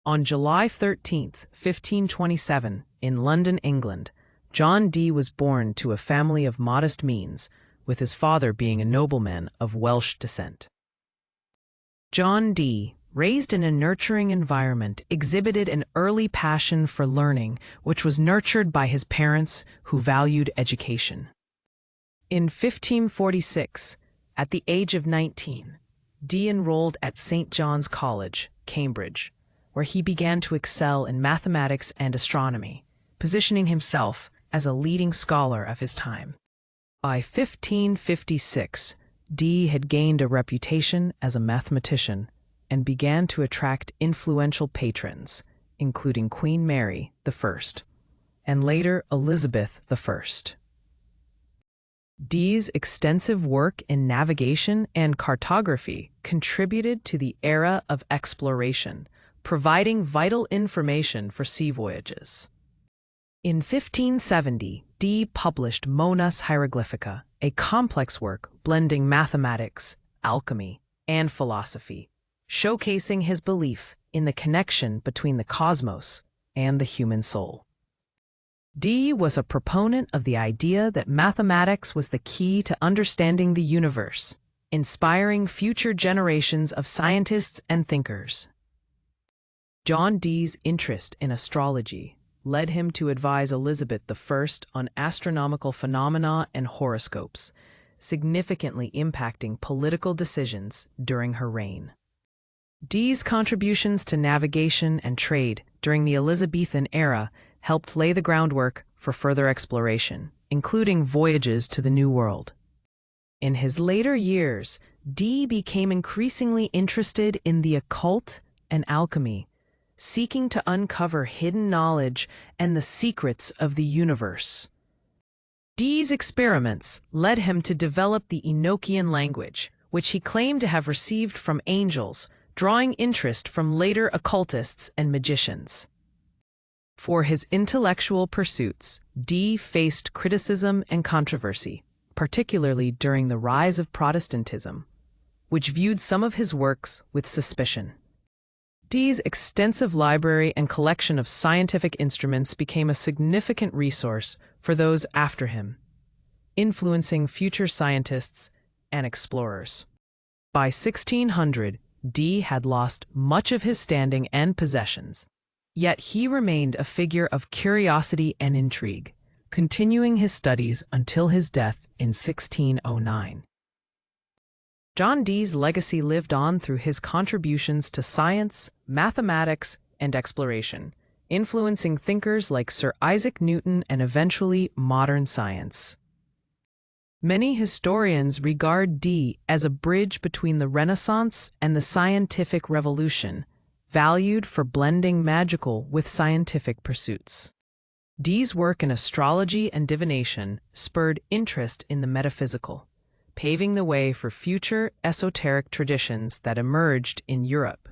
On July 13, 1527, in London, England, John Dee was born to a family of modest means, with his father being a nobleman of Welsh descent. John Dee, raised in a nurturing environment, exhibited an early passion for learning, which was nurtured by his parents who valued education. In 1546, at the age of 19, Dee enrolled at St. John's College, Cambridge, where he began to excel in mathematics and astronomy, positioning himself as a leading scholar of his time. By 1556, Dee had gained a reputation as a mathematician and began to attract influential patrons, including Queen Mary I and later Elizabeth I. Dee's extensive work in navigation and cartography contributed to the era of exploration, providing vital information for sea voyages. In 1570, Dee published Monas Hieroglyphica, a complex work blending mathematics, alchemy, and philosophy, showcasing his belief in the connection between the cosmos and the human soul. Dee was a proponent of the idea that mathematics was the key to understanding the universe, inspiring future generations of scientists and thinkers. John Dee's interest in astrology led him to advise Elizabeth I on astronomical phenomena and horoscopes, significantly impacting political decisions during her reign. Dee's contributions to navigation and trade during the Elizabethan era helped lay the groundwork for further exploration, including voyages to the New World. In his later years, Dee became increasingly interested in the occult and alchemy, seeking to uncover hidden knowledge and the secrets of the universe. Dee's experiments led him to develop the Enochian language, which he claimed to have received from angels, drawing interest from later occultists and magicians. For his intellectual pursuits, Dee faced criticism and controversy, particularly during the rise of Protestantism, which viewed some of his works with suspicion. Dee's extensive library and collection of scientific instruments became a significant resource for those after him, influencing future scientists and explorers. By 1600, Dee had lost much of his standing and possessions, yet he remained a figure of curiosity and intrigue, continuing his studies until his death in 1609. John Dee's legacy lived on through his contributions to science, mathematics, and exploration, influencing thinkers like Sir Isaac Newton and eventually modern science. Many historians regard Dee as a bridge between the Renaissance and the scientific revolution, valued for blending magical with scientific pursuits. Dee's work in astrology and divination spurred interest in the metaphysical, paving the way for future esoteric traditions that emerged in Europe.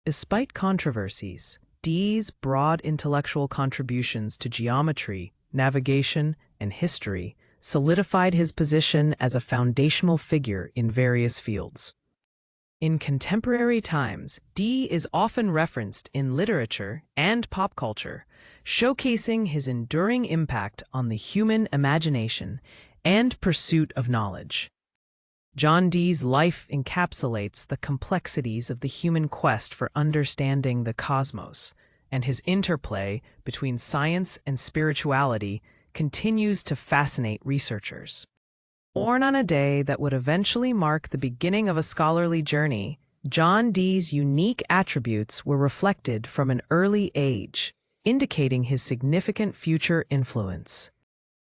Despite controversies, Dee's broad intellectual contributions to geometry, navigation, and history solidified his position as a foundational figure in various fields. In contemporary times, Dee is often referenced in literature and pop culture, showcasing his enduring impact on the human imagination and pursuit of knowledge. John Dee's life encapsulates the complexities of the human quest for understanding the cosmos, and his interplay between science and spirituality continues to fascinate researchers. Born on a day that would eventually mark the beginning of a scholarly journey, John Dee's unique attributes were reflected from an early age, indicating his significant future influence.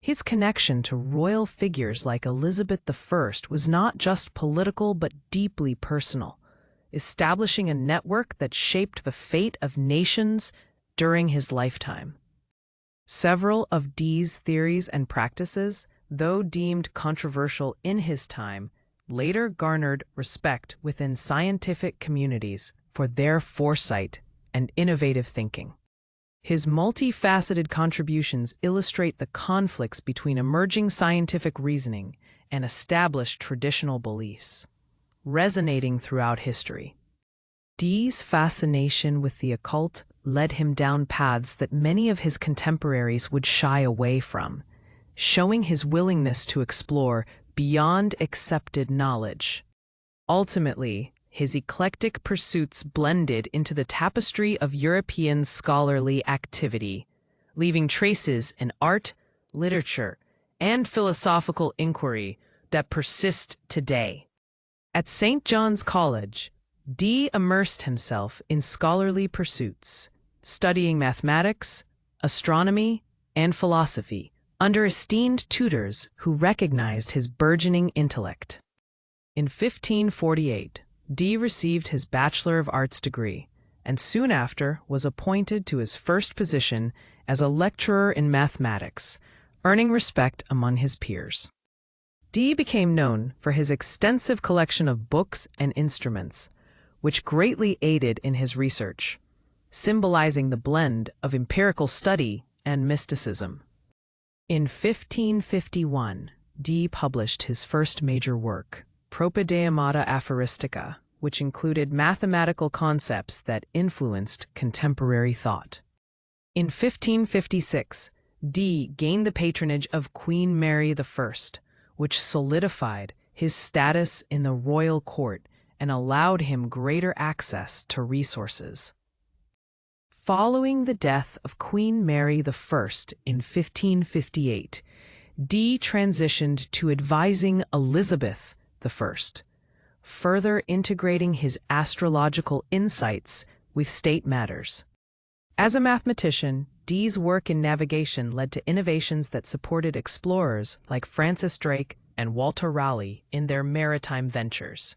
His connection to royal figures like Elizabeth I was not just political but deeply personal, establishing a network that shaped the fate of nations during his lifetime. Several of Dee's theories and practices, though deemed controversial in his time, later garnered respect within scientific communities for their foresight and innovative thinking. His multifaceted contributions illustrate the conflicts between emerging scientific reasoning and established traditional beliefs, resonating throughout history. Dee's fascination with the occult led him down paths that many of his contemporaries would shy away from, showing his willingness to explore beyond accepted knowledge. Ultimately, his eclectic pursuits blended into the tapestry of European scholarly activity, leaving traces in art, literature, and philosophical inquiry that persist today. At St. John's College, Dee immersed himself in scholarly pursuits, studying mathematics, astronomy, and philosophy under esteemed tutors who recognized his burgeoning intellect. In 1548, Dee received his Bachelor of Arts degree and soon after was appointed to his first position as a lecturer in mathematics, earning respect among his peers. Dee became known for his extensive collection of books and instruments, which greatly aided in his research, symbolizing the blend of empirical study and mysticism. In 1551, Dee published his first major work, Propodeamata Aphoristica, which included mathematical concepts that influenced contemporary thought. In 1556, Dee gained the patronage of Queen Mary I, which solidified his status in the royal court and allowed him greater access to resources. Following the death of Queen Mary I in 1558, Dee transitioned to advising Elizabeth I, further integrating his astrological insights with state matters. As a mathematician, Dee's work in navigation led to innovations that supported explorers like Francis Drake and Walter Raleigh in their maritime ventures.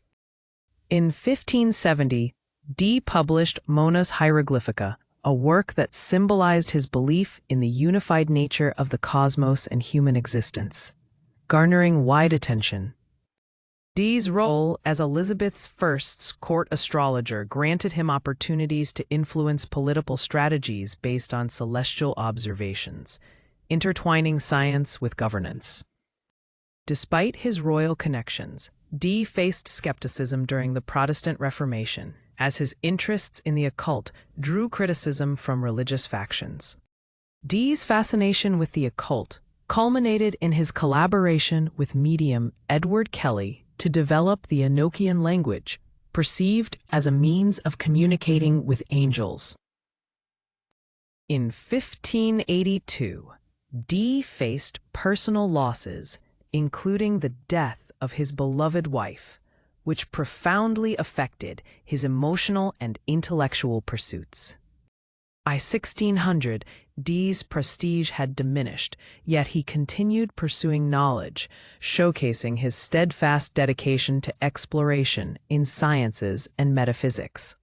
In 1570, Dee published Mona's Hieroglyphica, a work that symbolized his belief in the unified nature of the cosmos and human existence, garnering wide attention. Dee's role as Elizabeth I's court astrologer granted him opportunities to influence political strategies based on celestial observations, intertwining science with governance. Despite his royal connections, Dee faced skepticism during the Protestant Reformation, as his interests in the occult drew criticism from religious factions. Dee's fascination with the occult culminated in his collaboration with medium Edward Kelly to develop the Enochian language, perceived as a means of communicating with angels. In 1582, Dee faced personal losses, including the death of his beloved wife, which profoundly affected his emotional and intellectual pursuits. By 1600, Dee's prestige had diminished, yet he continued pursuing knowledge, showcasing his steadfast dedication to exploration in sciences and metaphysics.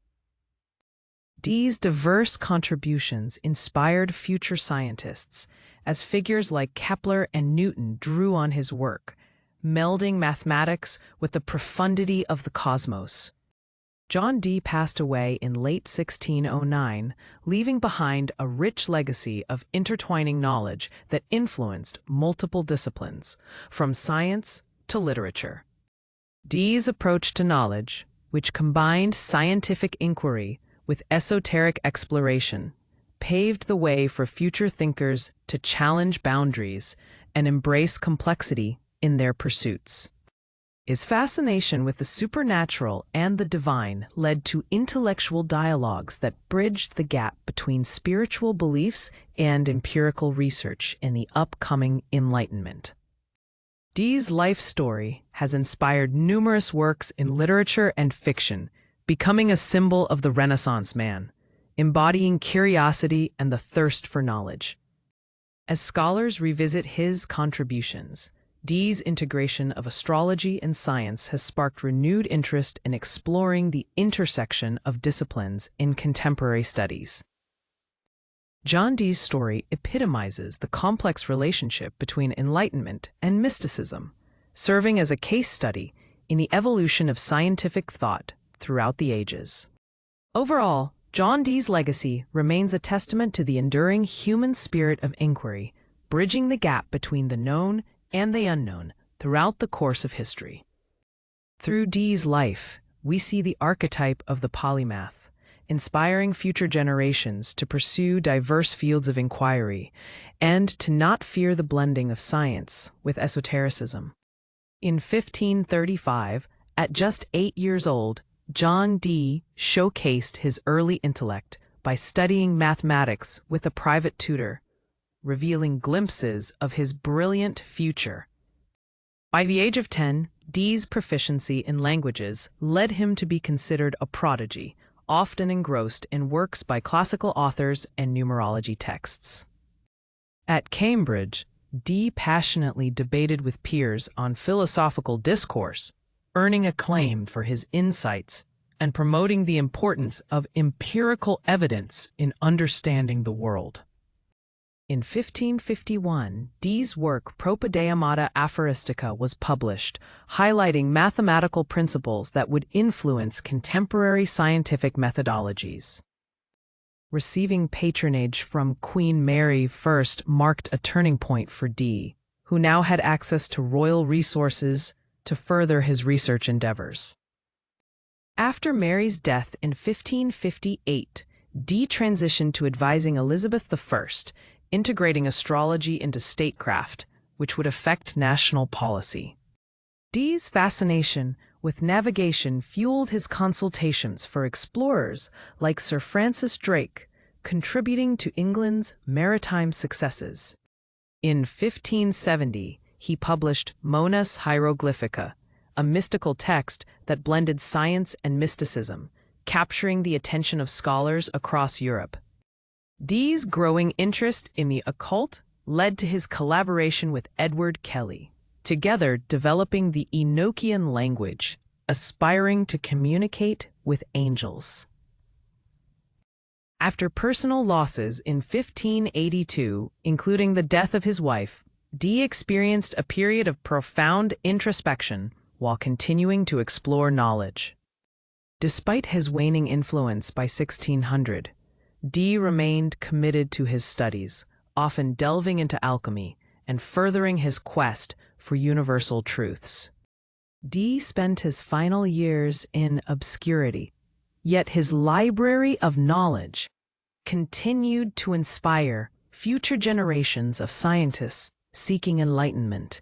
Dee's diverse contributions inspired future scientists, as figures like Kepler and Newton drew on his work, melding mathematics with the profundity of the cosmos. John Dee passed away in late 1609, leaving behind a rich legacy of intertwining knowledge that influenced multiple disciplines, from science to literature. Dee's approach to knowledge, which combined scientific inquiry with esoteric exploration, paved the way for future thinkers to challenge boundaries and embrace complexity in their pursuits. His fascination with the supernatural and the divine led to intellectual dialogues that bridged the gap between spiritual beliefs and empirical research in the upcoming Enlightenment. Dee's life story has inspired numerous works in literature and fiction, becoming a symbol of the Renaissance man, embodying curiosity and the thirst for knowledge. As scholars revisit his contributions, Dee's integration of astrology and science has sparked renewed interest in exploring the intersection of disciplines in contemporary studies. John Dee's story epitomizes the complex relationship between enlightenment and mysticism, serving as a case study in the evolution of scientific thought throughout the ages. Overall, John Dee's legacy remains a testament to the enduring human spirit of inquiry, bridging the gap between the known and the unknown throughout the course of history. Through Dee's life, we see the archetype of the polymath, inspiring future generations to pursue diverse fields of inquiry and to not fear the blending of science with esotericism. In 1535, at just 8 years old, John Dee showcased his early intellect by studying mathematics with a private tutor, revealing glimpses of his brilliant future. By the age of 10, Dee's proficiency in languages led him to be considered a prodigy, often engrossed in works by classical authors and numerology texts. At Cambridge, Dee passionately debated with peers on philosophical discourse, earning acclaim for his insights and promoting the importance of empirical evidence in understanding the world. In 1551, Dee's work Propodeamata Aphoristica was published, highlighting mathematical principles that would influence contemporary scientific methodologies. Receiving patronage from Queen Mary I marked a turning point for Dee, who now had access to royal resources to further his research endeavors. After Mary's death in 1558, Dee transitioned to advising Elizabeth I, integrating astrology into statecraft, which would affect national policy. Dee's fascination with navigation fueled his consultations for explorers like Sir Francis Drake, contributing to England's maritime successes. In 1570, he published Monas Hieroglyphica, a mystical text that blended science and mysticism, capturing the attention of scholars across Europe. Dee's growing interest in the occult led to his collaboration with Edward Kelly, together developing the Enochian language, aspiring to communicate with angels. After personal losses in 1582, including the death of his wife, Dee experienced a period of profound introspection while continuing to explore knowledge. Despite his waning influence by 1600, Dee remained committed to his studies, often delving into alchemy and furthering his quest for universal truths. Dee spent his final years in obscurity, yet his library of knowledge continued to inspire future generations of scientists seeking enlightenment.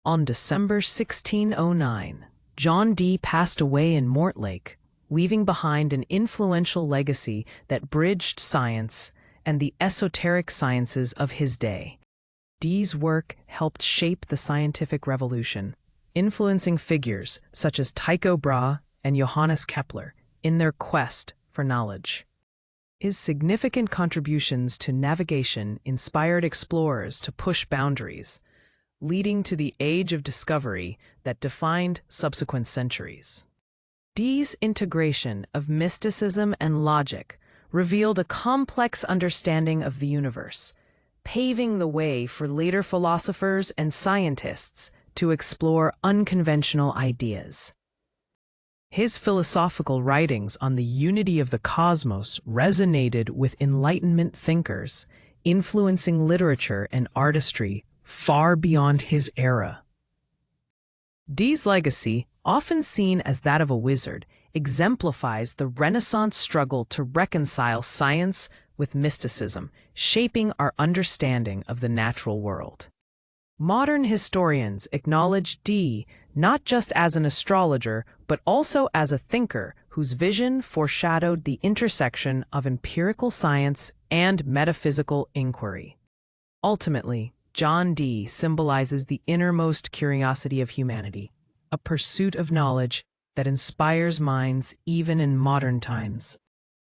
On December 1609, John Dee passed away in Mortlake, leaving behind an influential legacy that bridged science and the esoteric sciences of his day. Dee's work helped shape the scientific revolution, influencing figures such as Tycho Brahe and Johannes Kepler in their quest for knowledge. His significant contributions to navigation inspired explorers to push boundaries, leading to the age of discovery that defined subsequent centuries. Dee's integration of mysticism and logic revealed a complex understanding of the universe, paving the way for later philosophers and scientists to explore unconventional ideas. His philosophical writings on the unity of the cosmos resonated with Enlightenment thinkers, influencing literature and artistry far beyond his era. Dee's legacy, often seen as that of a wizard, exemplifies the Renaissance struggle to reconcile science with mysticism, shaping our understanding of the natural world. Modern historians acknowledge Dee not just as an astrologer, but also as a thinker whose vision foreshadowed the intersection of empirical science and metaphysical inquiry. Ultimately, John Dee symbolizes the innermost curiosity of humanity, a pursuit of knowledge that inspires minds even in modern times.